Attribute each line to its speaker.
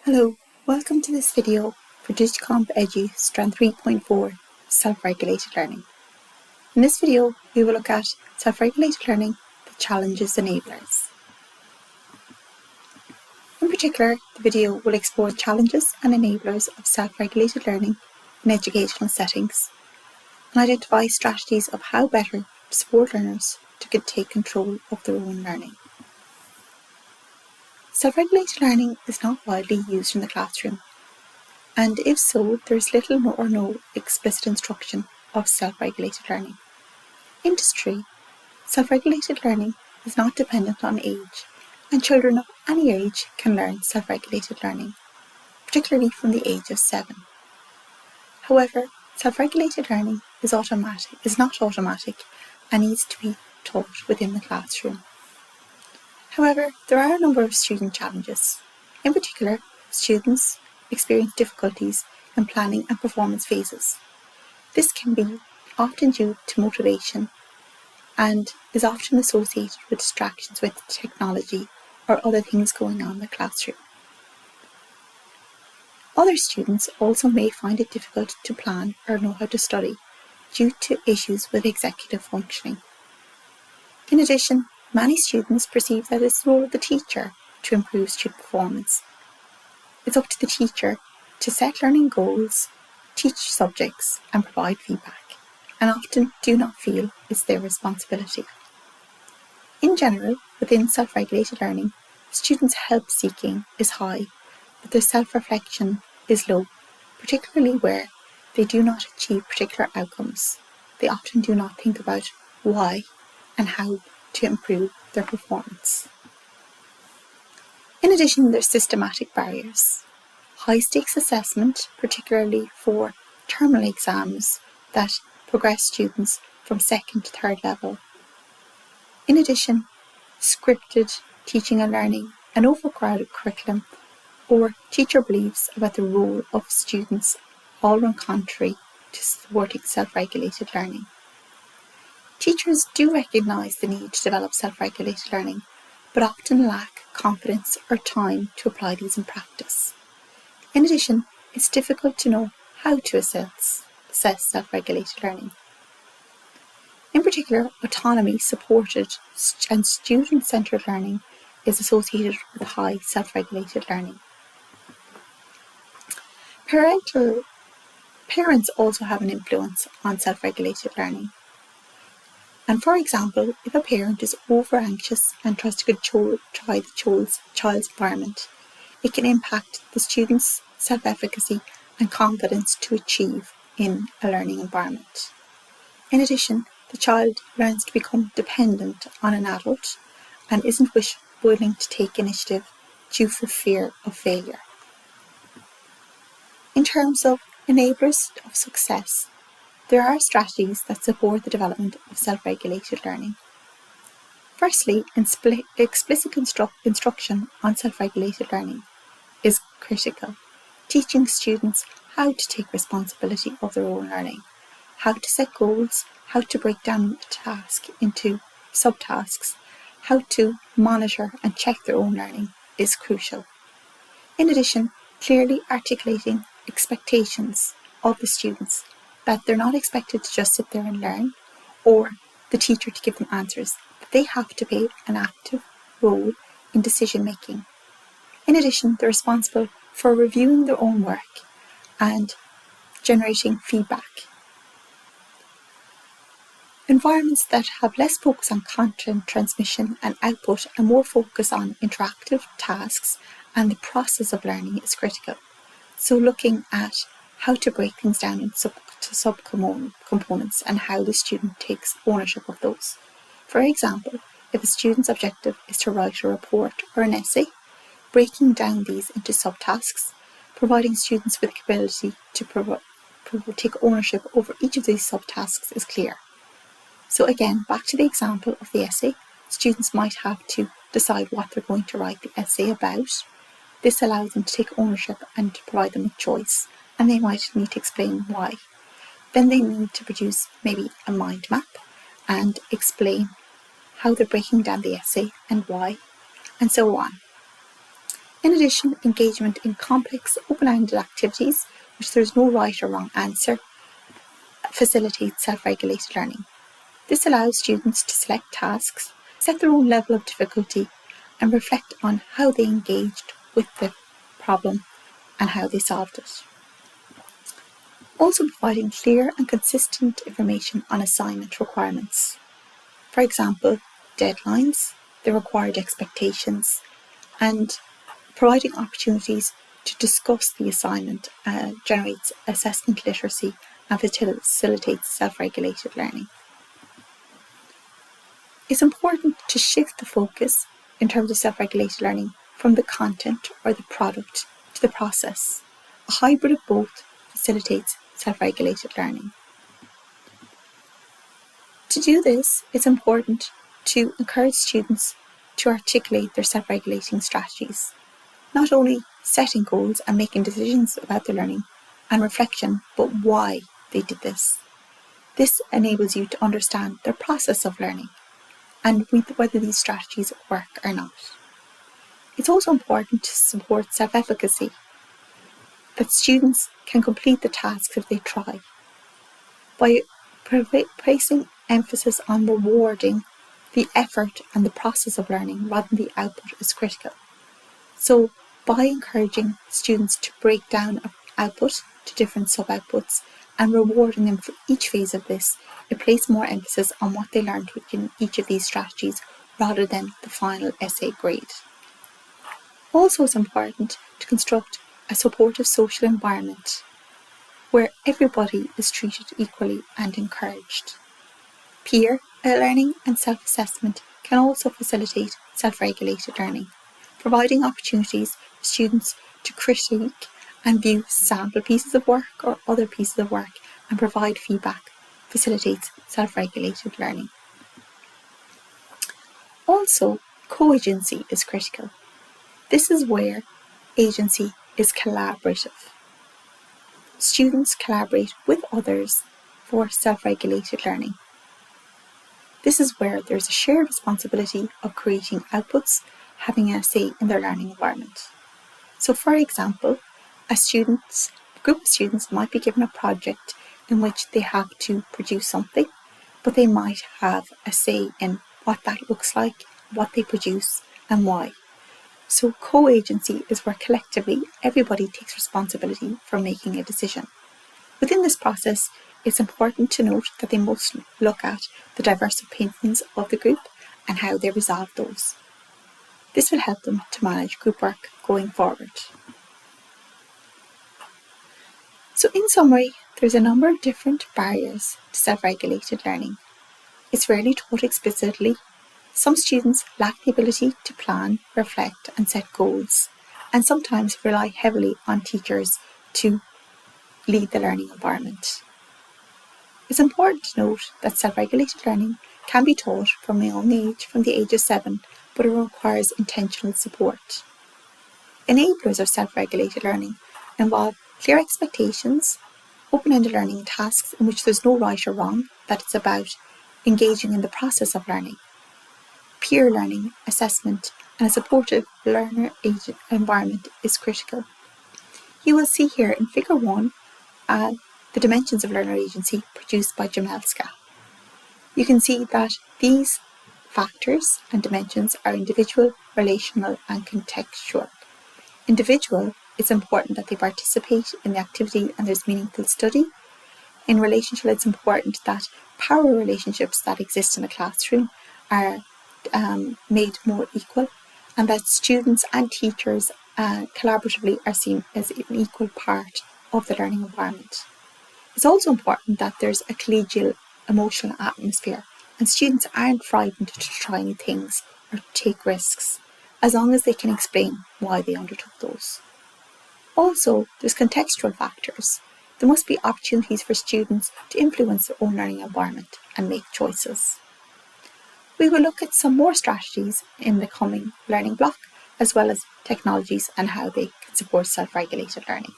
Speaker 1: Hello, welcome to this video for Digicomp Edu Strand 3.4 Self-Regulated Learning. In this video, we will look at self-regulated learning, the challenges and enablers. In particular, the video will explore challenges and enablers of self-regulated learning in educational settings and identify strategies of how better to support learners to take control of their own learning. Self-regulated learning is not widely used in the classroom, and if so, there is little or no explicit instruction of self-regulated learning. Industry, self-regulated learning is not dependent on age, and children of any age can learn self-regulated learning, particularly from the age of 7. However, self-regulated learning is not automatic and needs to be taught within the classroom. However, there are a number of student challenges. In particular, students experience difficulties in planning and performance phases. This can be often due to motivation and is often associated with distractions with technology or other things going on in the classroom. Other students also may find it difficult to plan or know how to study due to issues with executive functioning. In addition, many students perceive that it's the role of the teacher to improve student performance. It's up to the teacher to set learning goals, teach subjects and provide feedback, and often do not feel it's their responsibility. In general, within self-regulated learning, students' help seeking is high, but their self-reflection is low, particularly where they do not achieve particular outcomes. They often do not think about why and how to improve their performance. In addition, there's systematic barriers. High-stakes assessment, particularly for terminal exams that progress students from 2nd to 3rd level. In addition, scripted teaching and learning, an overcrowded curriculum, or teacher beliefs about the role of students all run contrary to supporting self-regulated learning. Teachers do recognise the need to develop self-regulated learning, but often lack confidence or time to apply these in practice. In addition, it's difficult to know how to assess self-regulated learning. In particular, autonomy supported and student-centred learning is associated with high self-regulated learning. Parents also have an influence on self-regulated learning. And for example, if a parent is over-anxious and tries to control the child's environment, it can impact the student's self-efficacy and confidence to achieve in a learning environment. In addition, the child learns to become dependent on an adult and isn't willing to take initiative due to fear of failure. In terms of enablers of success, there are strategies that support the development of self-regulated learning. Firstly, explicit instruction on self-regulated learning is critical, teaching students how to take responsibility of their own learning, how to set goals, how to break down a task into subtasks, how to monitor and check their own learning is crucial. In addition, clearly articulating expectations of the students, that they're not expected to just sit there and learn, or the teacher to give them answers, but they have to play an active role in decision making. In addition, they're responsible for reviewing their own work and generating feedback. Environments that have less focus on content transmission and output and more focus on interactive tasks and the process of learning is critical. So looking at how to break things down into subcomponents and how the student takes ownership of those. For example, if a student's objective is to write a report or an essay, breaking down these into subtasks, providing students with the ability to take ownership over each of these subtasks is clear. So again, back to the example of the essay, students might have to decide what they're going to write the essay about. This allows them to take ownership and to provide them with choice, and they might need to explain why. Then they need to produce maybe a mind map and explain how they're breaking down the essay and why, and so on. In addition, engagement in complex, open-ended activities, which there is no right or wrong answer, facilitates self-regulated learning. This allows students to select tasks, set their own level of difficulty, and reflect on how they engaged with the problem and how they solved it. Also providing clear and consistent information on assignment requirements. For example, deadlines, the required expectations, and providing opportunities to discuss the assignment generates assessment literacy and facilitates self-regulated learning. It's important to shift the focus in terms of self-regulated learning from the content or the product to the process. A hybrid of both facilitates self-regulated learning. To do this, it's important to encourage students to articulate their self-regulating strategies, not only setting goals and making decisions about their learning and reflection, but why they did this. This enables you to understand their process of learning and whether these strategies work or not. It's also important to support self-efficacy, that students can complete the tasks if they try. By placing emphasis on rewarding the effort and the process of learning rather than the output is critical. So by encouraging students to break down output to different sub-outputs and rewarding them for each phase of this, it places more emphasis on what they learned within each of these strategies rather than the final essay grade. Also, it's important to construct a supportive social environment where everybody is treated equally and encouraged. Peer learning and self-assessment can also facilitate self-regulated learning, providing opportunities for students to critique and view sample pieces of work or other pieces of work and provide feedback facilitates self-regulated learning. Also, co-agency is critical. This is where agency is collaborative. Students collaborate with others for self-regulated learning. This is where there's a shared responsibility of creating outputs, having a say in their learning environment. So for example, a group of students might be given a project in which they have to produce something, but they might have a say in what that looks like, what they produce, and why. So co-agency is where collectively everybody takes responsibility for making a decision. Within this process, it's important to note that they must look at the diverse opinions of the group and how they resolve those. This will help them to manage group work going forward. So in summary, there's a number of different barriers to self-regulated learning. It's rarely taught explicitly. Some students lack the ability to plan, reflect and set goals, and sometimes rely heavily on teachers to lead the learning environment. It's important to note that self-regulated learning can be taught from a young age, from the age of 7, but it requires intentional support. Enablers of self-regulated learning involve clear expectations, open-ended learning tasks in which there's no right or wrong, that it's about engaging in the process of learning, peer learning, assessment, and a supportive learner-agent environment is critical. You will see here in Figure 1 the dimensions of learner agency produced by Jamelska. You can see that these factors and dimensions are individual, relational, and contextual. Individual, it's important that they participate in the activity and there's meaningful study. In relational, it's important that power relationships that exist in a classroom are made more equal, and that students and teachers collaboratively are seen as an equal part of the learning environment. It's also important that there's a collegial emotional atmosphere and students aren't frightened to try new things or take risks, as long as they can explain why they undertook those. Also, there's contextual factors. There must be opportunities for students to influence their own learning environment and make choices. We will look at some more strategies in the coming learning block, as well as technologies and how they can support self-regulated learning.